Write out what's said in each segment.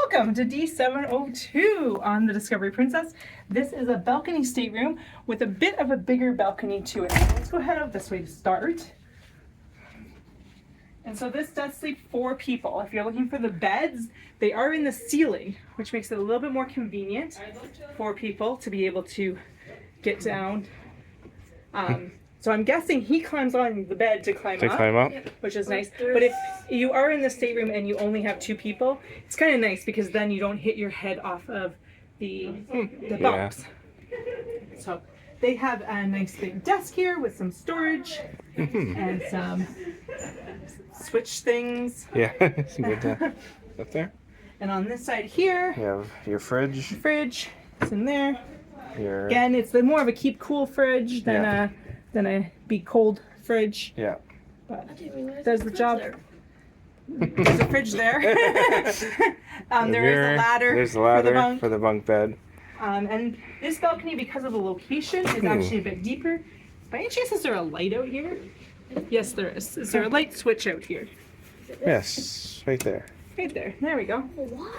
Welcome to D702 on the Discovery Princess. This is a balcony stateroom with a bit of a bigger balcony to it. Let's go head out this way to start. And so this does sleep 4 people. If you're looking for the beds, they are in the ceiling, which makes it a little bit more convenient for people to be able to get down. So I'm guessing he climbs on the bed to climb up, which is nice. But if you are in the stateroom and you only have 2 people, it's kind of nice because then you don't hit your head off of the bunks. Yeah. So they have a nice big desk here with some storage and some switch things. Yeah, it's good up there. And on this side here, you have your fridge. Fridge, it's in there. Again, it's more of a keep cool fridge than a be cold fridge. Yeah. But does the job. There's a fridge there. There is a ladder. There's a ladder for the bunk bed. And this balcony, because of the location, is actually a bit deeper. By any chance, is there a light out here? Yes, there is. Is there a light switch out here? Yes, right there. Right there. There we go. What?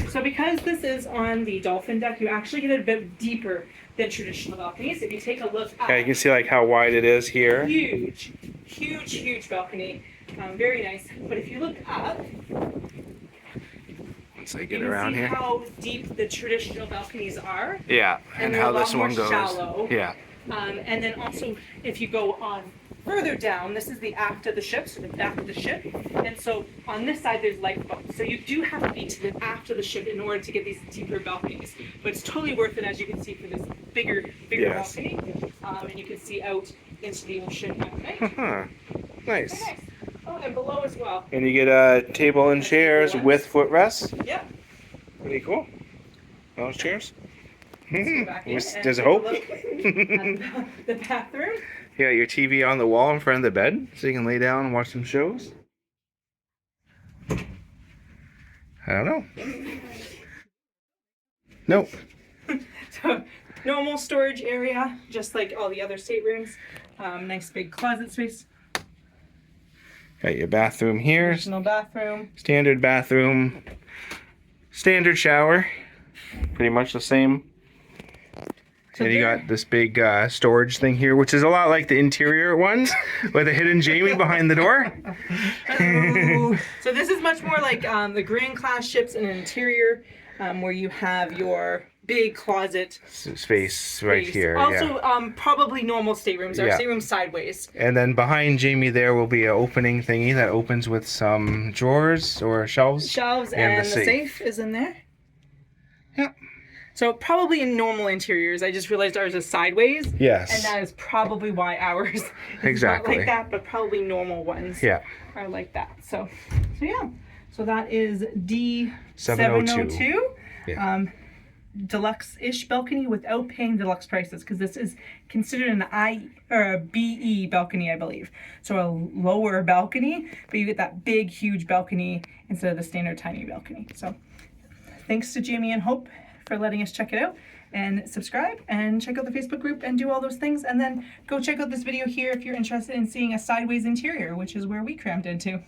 So because this is on the Dolphin deck, you actually get a bit deeper than traditional balconies. If you take a look up, yeah, you can see like how wide it is here. Huge, huge, huge balcony. Very nice. But if you look up, once I get around here, how deep the traditional balconies are. Yeah, and how this one goes. Shallow. Yeah. And then also, if you go on further down, this is the aft of the ship, so the back of the ship. And so on this side, there's lifeboats. So you do have to be to the aft of the ship in order to get these deeper balconies. But it's totally worth it, as you can see, for this bigger balcony. And you can see out into the ocean at night. Nice. Nice. Oh, and below as well. And you get a table and chairs with footrests. Yeah. Pretty cool. Those chairs. There's a hope. The bathroom. You got your TV on the wall in front of the bed, so you can lay down and watch some shows. I don't know. Nope. So, normal storage area, just like all the other staterooms. Nice big closet space. Got your bathroom here. Traditional bathroom. Standard bathroom. Standard shower. Pretty much the same. So and you got this big storage thing here, which is a lot like the interior ones, with a hidden Jamie behind the door. So this is much more like the Grand class ships in an interior, where you have your big closet space right here. Also, probably normal staterooms or staterooms sideways. And then behind Jamie there will be an opening thingy that opens with some drawers or shelves. Shelves and the safe is in there. Yeah. So probably in normal interiors. I just realized ours is sideways. Yes. And that is probably why ours is not like that, but probably normal ones are like that. So yeah. So that is D702. Yeah. Deluxe-ish balcony without paying deluxe prices, because this is considered an I or a BE balcony, I believe. So a lower balcony, but you get that big, huge balcony instead of the standard tiny balcony. So thanks to Jamie and Hope for letting us check it out, and subscribe and check out the Facebook group and do all those things, and then go check out this video here if you're interested in seeing a sideways interior, which is where we crammed into.